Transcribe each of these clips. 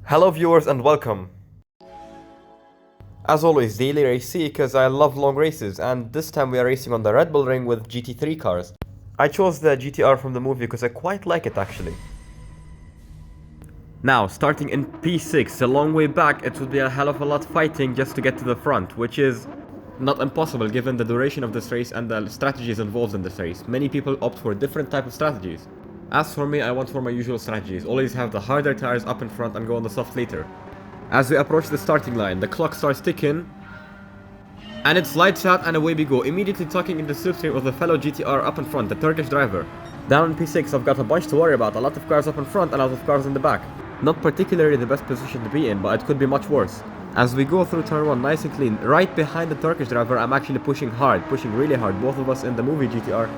Hello viewers and welcome. As always, daily race C because I love long races, and this time we are racing on the Red Bull Ring with GT3 cars. I chose the GTR from the movie because I quite like it actually. Now, starting in P6, a long way back, it would be a hell of a lot fighting just to get to the front, which is not impossible given the duration of this race and the strategies involved in this race. Many people opt for different type of strategies. As for me, I went for my usual strategies. Always have the harder tires up in front and go on the soft later. As we approach the starting line, the clock starts ticking, and it's lights out and away we go, immediately tucking in the slipstream of the fellow GTR up in front, the Turkish driver. Down in P6, I've got a bunch to worry about, a lot of cars up in front and a lot of cars in the back. Not particularly the best position to be in, but it could be much worse. As we go through turn 1 nice and clean, right behind the Turkish driver, I'm actually pushing really hard, both of us in the movie GTR,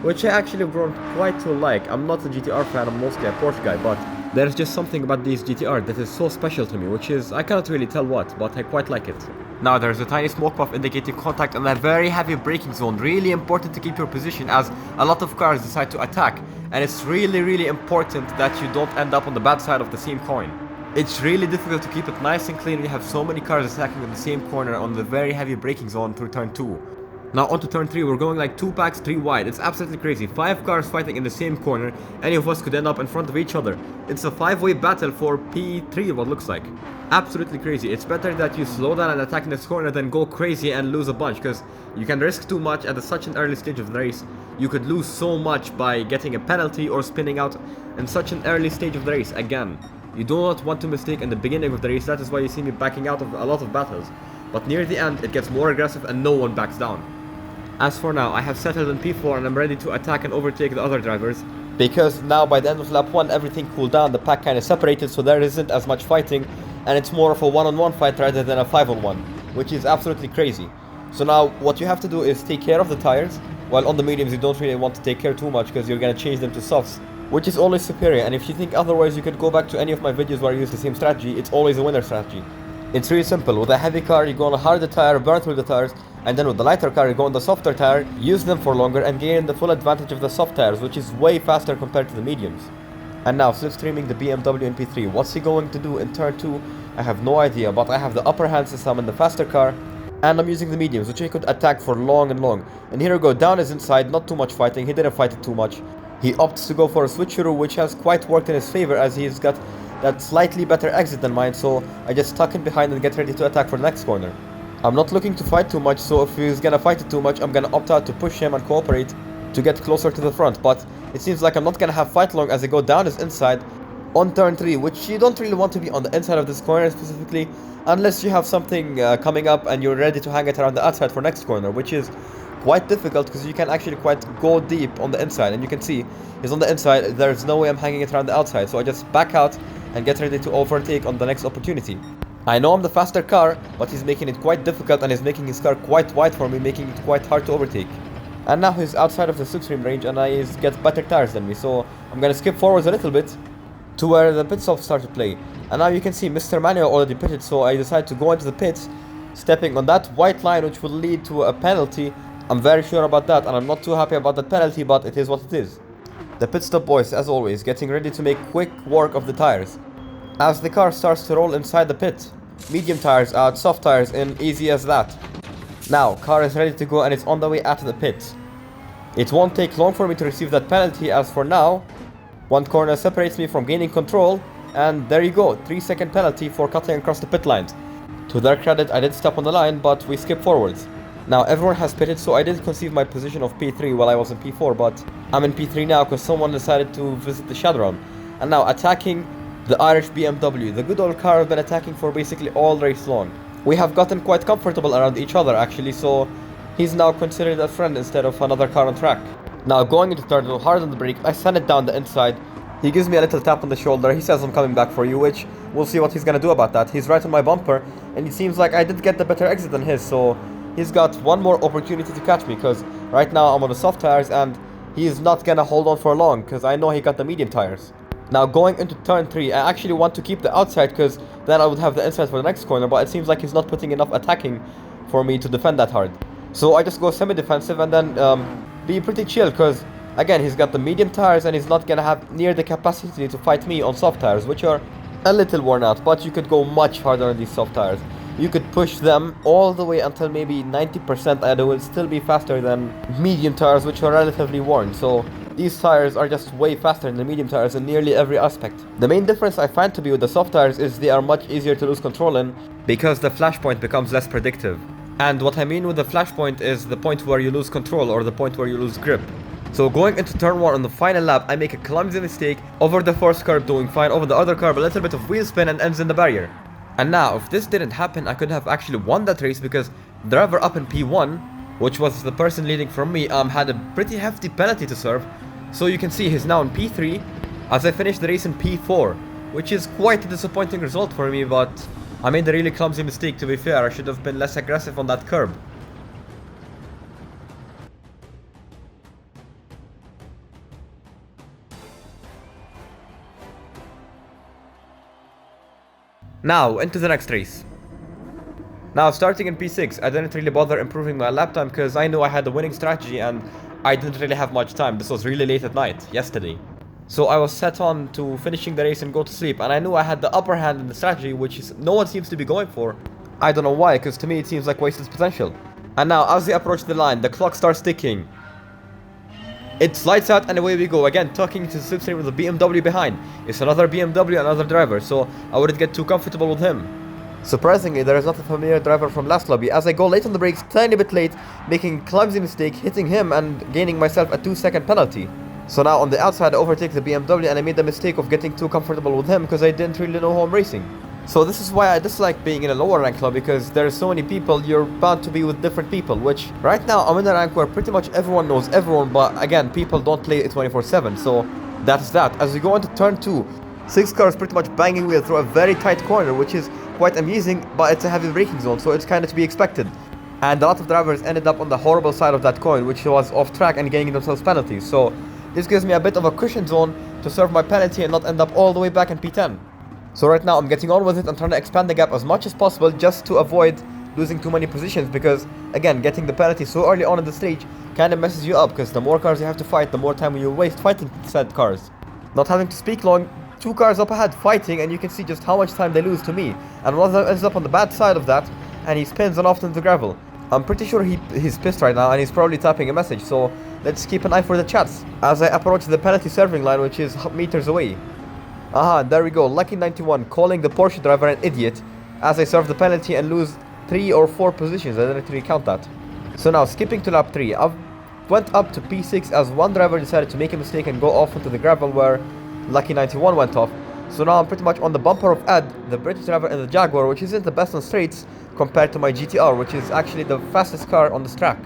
which I actually have grown quite to like. I'm not a GTR fan, I'm mostly a Porsche guy, but there's just something about these GTR that is so special to me, which is, I cannot really tell what, but I quite like it. Now there's a tiny smoke puff indicating contact and a very heavy braking zone. Really important to keep your position as a lot of cars decide to attack, and it's really important that you don't end up on the bad side of the same coin. It's really difficult to keep it nice and clean. We have so many cars attacking in the same corner on the very heavy braking zone through turn 2. Now onto turn 3, we're going like 2 packs 3 wide. It's absolutely crazy. 5 cars fighting in the same corner. Any of us could end up in front of each other. It's a 5-way battle for P3, what looks like. Absolutely crazy. It's better that you slow down and attack in this corner than go crazy and lose a bunch, because you can risk too much at such an early stage of the race. You could lose so much by getting a penalty or spinning out in such an early stage of the race. Again, you do not want to mistake in the beginning of the race. That is why you see me backing out of a lot of battles. But near the end, it gets more aggressive and no one backs down. As for now, I have settled in P4 and I'm ready to attack and overtake the other drivers, because now by the end of lap 1 everything cooled down, the pack kind of separated, so there isn't as much fighting and it's more of a one-on-one fight rather than a 5-on-1, which is absolutely crazy. So now what you have to do is take care of the tires, while on the mediums you don't really want to take care too much because you're gonna change them to softs, which is always superior, and if you think otherwise you could go back to any of my videos where I use the same strategy. It's always a winner strategy. It's really simple. With a heavy car you go on a harder tire, burn through the tires, and then with the lighter car you go on the softer tire, use them for longer and gain the full advantage of the soft tires, which is way faster compared to the mediums. And now slipstreaming the BMW in P3. What's he going to do in turn 2? I have no idea, but I have the upper hand since I'm in the faster car, and I'm using the mediums, which he could attack for long. And here we go, down is inside, not too much fighting, he didn't fight it too much. He opts to go for a switcheroo, which has quite worked in his favor as he's got that slightly better exit than mine, so I just tuck in behind and get ready to attack for the next corner. I'm not looking to fight too much, so if he's gonna fight it too much, I'm gonna opt out to push him and cooperate to get closer to the front, but it seems like I'm not gonna have fight long as I go down his inside on turn 3, which you don't really want to be on the inside of this corner specifically, unless you have something coming up and you're ready to hang it around the outside for next corner, which is quite difficult because you can actually quite go deep on the inside, and you can see he's on the inside. There's no way I'm hanging it around the outside, so I just back out and get ready to overtake on the next opportunity. I know I'm the faster car, but he's making it quite difficult and he's making his car quite wide for me, making it quite hard to overtake. And now he's outside of the slipstream range and he's got better tires than me, so I'm gonna skip forwards a little bit to where the pit stops start to play. And now you can see Mr. Manuel already pitted, so I decide to go into the pits, stepping on that white line which will lead to a penalty. I'm very sure about that, and I'm not too happy about that penalty, but it is what it is. The pit stop boys, as always, getting ready to make quick work of the tires. As the car starts to roll inside the pit, medium tires out, soft tires in, easy as that. Now, car is ready to go and it's on the way out of the pit. It won't take long for me to receive that penalty, as for now, one corner separates me from gaining control, and there you go, 3-second penalty for cutting across the pit lines. To their credit, I did stop on the line, but we skip forwards. Now everyone has pitted, so I did conceive my position of P3 while I was in P4, but I'm in P3 now because someone decided to visit the Shadowrun. And now attacking the Irish BMW, the good old car I've been attacking for basically all race long. We have gotten quite comfortable around each other actually, so he's now considered a friend instead of another car on track. Now going into third, hard on the brake, I send it down the inside. He gives me a little tap on the shoulder, he says I'm coming back for you, which we'll see what he's gonna do about that. He's right on my bumper, and it seems like I did get the better exit than his, so he's got one more opportunity to catch me, because right now I'm on the soft tires and he's not gonna hold on for long because I know he got the medium tires. Now going into turn 3, I actually want to keep the outside because then I would have the inside for the next corner, but it seems like he's not putting enough attacking for me to defend that hard. So I just go semi-defensive and then be pretty chill because again, he's got the medium tires and he's not gonna have near the capacity to fight me on soft tires, which are a little worn out, but you could go much harder on these soft tires. You could push them all the way until maybe 90%, and it will still be faster than medium tires, which are relatively worn. So these tires are just way faster than the medium tires in nearly every aspect. The main difference I find to be with the soft tires is they are much easier to lose control in, because the flash point becomes less predictive. And what I mean with the flash point is the point where you lose control, or the point where you lose grip. So going into turn 1 on the final lap, I make a clumsy mistake over the first curb, doing fine, over the other curb a little bit of wheel spin and ends in the barrier. And now, if this didn't happen, I could have actually won that race, because driver up in P1, which was the person leading from me, had a pretty hefty penalty to serve. So you can see he's now in P3, as I finished the race in P4, which is quite a disappointing result for me, but I made a really clumsy mistake, to be fair. I should have been less aggressive on that curb. Now, into the next race. Now, starting in P6, I didn't really bother improving my lap time because I knew I had a winning strategy and I didn't really have much time. This was really late at night, yesterday. So I was set on to finishing the race and go to sleep, and I knew I had the upper hand in the strategy, which is no one seems to be going for. I don't know why, because to me it seems like wasted potential. And now, as they approach the line, the clock starts ticking. It slides out and away we go, again tucking into the slipstream with the BMW behind. It's another BMW, another driver, so I wouldn't get too comfortable with him. Surprisingly, there is not a familiar driver from last lobby, as I go late on the brakes, tiny bit late, making a clumsy mistake, hitting him and gaining myself a 2-second penalty. So now on the outside I overtake the BMW, and I made the mistake of getting too comfortable with him because I didn't really know who I'm racing. So this is why I dislike being in a lower rank lobby, because there are so many people, you're bound to be with different people, which right now I'm in a rank where pretty much everyone knows everyone, but again, people don't play it 24/7, so that's that. As we go into turn 2, 6 cars pretty much banging wheel through a very tight corner, which is quite amusing, but it's a heavy braking zone, so it's kind of to be expected. And a lot of drivers ended up on the horrible side of that coin, which was off track and getting themselves penalties, so this gives me a bit of a cushion zone to serve my penalty and not end up all the way back in P10. So right now I'm getting on with it and trying to expand the gap as much as possible just to avoid losing too many positions, because again, getting the penalty so early on in the stage kind of messes you up, because the more cars you have to fight, the more time you waste fighting said cars. Not having to speak long, 2 cars up ahead fighting, and you can see just how much time they lose to me, and one of them ends up on the bad side of that and he spins and off into the gravel. I'm pretty sure he's pissed right now and he's probably typing a message, so let's keep an eye for the chats as I approach the penalty serving line, which is meters away. Aha, there we go, Lucky 91 calling the Porsche driver an idiot as I serve the penalty and lose 3 or 4 positions. I didn't really count that. So now, skipping to lap 3, I went up to P6 as one driver decided to make a mistake and go off into the gravel where Lucky 91 went off. So now I'm pretty much on the bumper of Ed, the British driver in the Jaguar, which isn't the best on straights compared to my GTR, which is actually the fastest car on this track.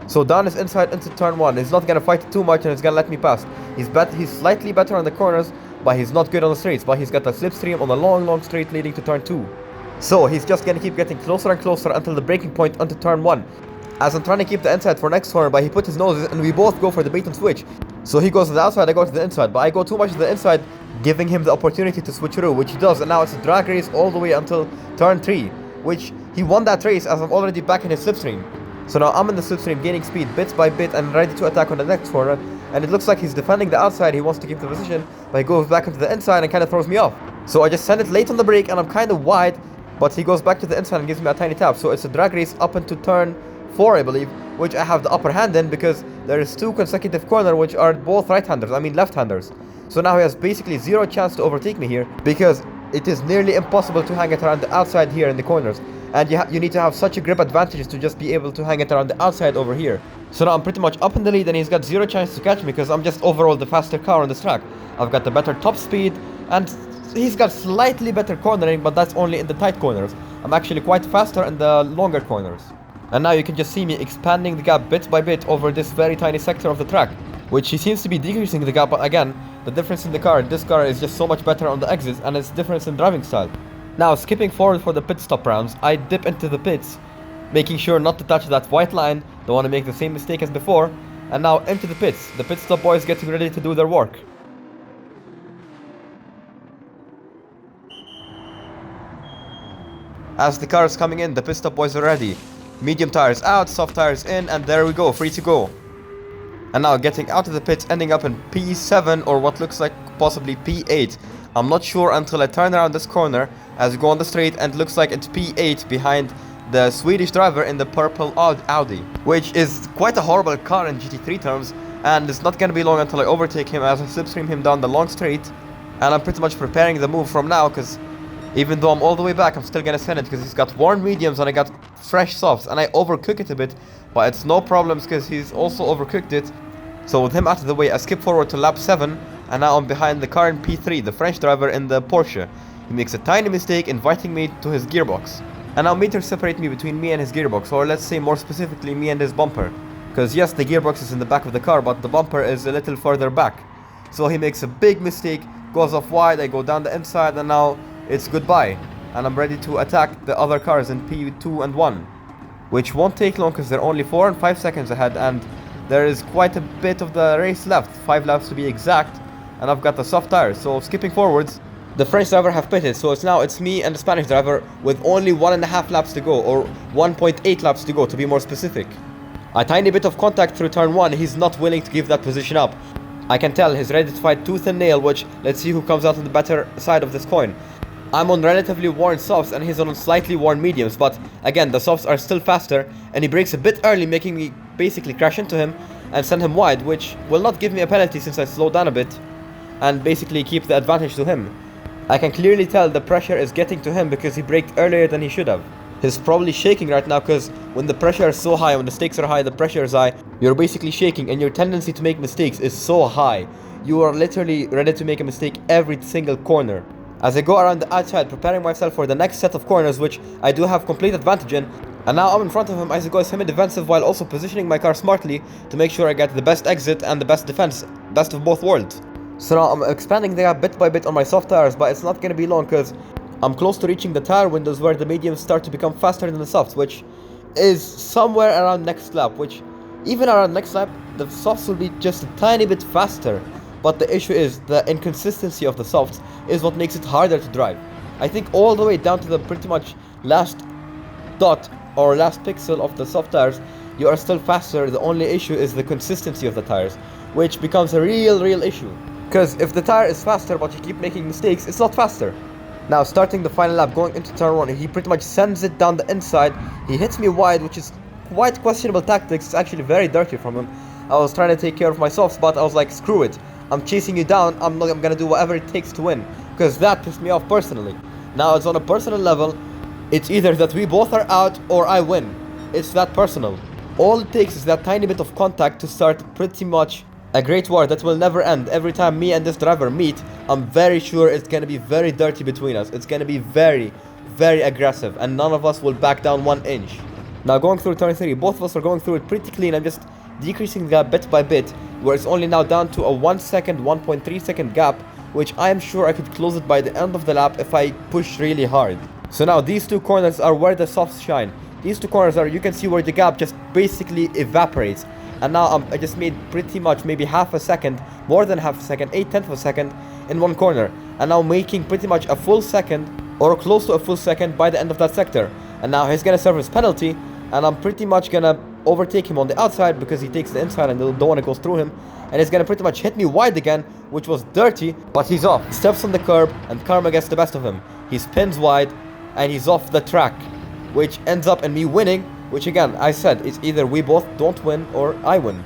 So Dan is inside into turn 1. He's not gonna fight too much and he's gonna let me pass. He's slightly better on the corners, but he's not good on the straights, but he's got a slipstream on the long straight leading to turn 2. So he's just gonna keep getting closer and closer until the breaking point onto turn 1. As I'm trying to keep the inside for next corner, but he put his noses and we both go for the bait and switch. So he goes to the outside, I go to the inside, but I go too much to the inside, giving him the opportunity to switch through, which he does, and now it's a drag race all the way until turn 3, which he won that race as I'm already back in his slipstream. So now I'm in the slipstream, gaining speed bit by bit and ready to attack on the next corner, and it looks like he's defending the outside. He wants to keep the position, but he goes back into the inside and kind of throws me off. So I just send it late on the brake and I'm kind of wide, but he goes back to the inside and gives me a tiny tap. So it's a drag race up into turn 4, I believe, which I have the upper hand in because there is 2 consecutive corners which are both right-handers, I mean left-handers. So now he has basically 0 chance to overtake me here, because it is nearly impossible to hang it around the outside here in the corners. And you need to have such a grip advantage to just be able to hang it around the outside over here. So now I'm pretty much up in the lead and he's got 0 chance to catch me because I'm just overall the faster car on this track. I've got the better top speed and he's got slightly better cornering, but that's only in the tight corners. I'm actually quite faster in the longer corners. And now you can just see me expanding the gap bit by bit over this very tiny sector of the track, which he seems to be decreasing the gap, but again, the difference in the car, this car is just so much better on the exits and it's difference in driving style. Now, skipping forward for the pit stop rounds, I dip into the pits, making sure not to touch that white line, don't want to make the same mistake as before, and now into the pits, the pit stop boys getting ready to do their work. As the car is coming in, the pit stop boys are ready. Medium tires out, soft tires in, and there we go, free to go. And now getting out of the pits, ending up in P7 or what looks like possibly P8. I'm not sure until I turn around this corner as we go on the straight, and it looks like it's P8 behind the Swedish driver in the purple Audi, which is quite a horrible car in GT3 terms, and it's not gonna be long until I overtake him as I slipstream him down the long straight. And I'm pretty much preparing the move from now, because even though I'm all the way back, I'm still gonna send it because he's got worn mediums and I got fresh softs, and I overcook it a bit, but it's no problems because he's also overcooked it. So with him out of the way, I skip forward to lap 7, and now I'm behind the car in P3, the French driver in the Porsche. He makes a tiny mistake inviting me to his gearbox, and now meters separate me between me and his gearbox, or let's say more specifically me and his bumper, because yes, the gearbox is in the back of the car, but the bumper is a little further back. So he makes a big mistake, goes off wide, I go down the inside, and now it's goodbye, and I'm ready to attack the other cars in P2 and 1, which won't take long because they're only 4 and 5 seconds ahead, and there is quite a bit of the race left, 5 laps to be exact, and I've got the soft tires. So skipping forwards, the French driver have pitted, so it's me and the Spanish driver with only 1.5 laps to go, or 1.8 laps to go to be more specific. A tiny bit of contact through turn 1, he's not willing to give that position up. I can tell he's ready to fight tooth and nail, which let's see who comes out on the better side of this coin. I'm on relatively worn softs and he's on slightly worn mediums, but again the softs are still faster, and he brakes a bit early, making me basically crash into him and send him wide, which will not give me a penalty since I slowed down a bit and basically keep the advantage to him. I can clearly tell the pressure is getting to him because he braked earlier than he should have. He's probably shaking right now because when the pressure is so high, when the stakes are high, the pressure is high, you're basically shaking and your tendency to make mistakes is so high. You are literally ready to make a mistake every single corner. As I go around the outside, preparing myself for the next set of corners, which I do have complete advantage in, and now I'm in front of him as he goes semi-defensive while also positioning my car smartly to make sure I get the best exit and the best defense, best of both worlds. So now I'm expanding the gap bit by bit on my soft tires, but it's not going to be long because I'm close to reaching the tire windows where the mediums start to become faster than the softs, which is somewhere around next lap, which even around next lap, the softs will be just a tiny bit faster. But the issue is the inconsistency of the softs is what makes it harder to drive. I think all the way down to the pretty much last dot or last pixel of the soft tires, you are still faster. The only issue is the consistency of the tires, which becomes a real issue. Because if the tire is faster but you keep making mistakes, it's not faster. Now starting the final lap, going into turn 1, he pretty much sends it down the inside. He hits me wide, which is quite questionable tactics. It's actually very dirty from him. I was trying to take care of my softs, but I was like, screw it. I'm chasing you down, I'm gonna do whatever it takes to win. Because that pissed me off personally. Now it's on a personal level. It's either that we both are out or I win. It's that personal. All it takes is that tiny bit of contact to start pretty much a great war that will never end. Every time me and this driver meet, I'm very sure it's gonna be very dirty between us. It's gonna be very aggressive, and none of us will back down 1 inch. Now going through turn 3, both of us are going through it pretty clean. I'm just decreasing the gap bit by bit, where it's only now down to a 1 second, 1.3 second gap, which I am sure I could close it by the end of the lap if I push really hard. So now these two corners are where the softs shine. These two corners are, you can see where the gap just basically evaporates. And now I just made pretty much maybe half a second, more than half a second, 8/10 of a second in one corner. And now making pretty much a full second or close to a full second by the end of that sector. And now he's gonna serve his penalty, and I'm pretty much gonna overtake him on the outside because he takes the inside and don't want to go through him. And he's gonna pretty much hit me wide again, which was dirty, but he's off. He steps on the curb and karma gets the best of him. He spins wide and he's off the track, which ends up in me winning, which again, I said, it's either we both don't win or I win.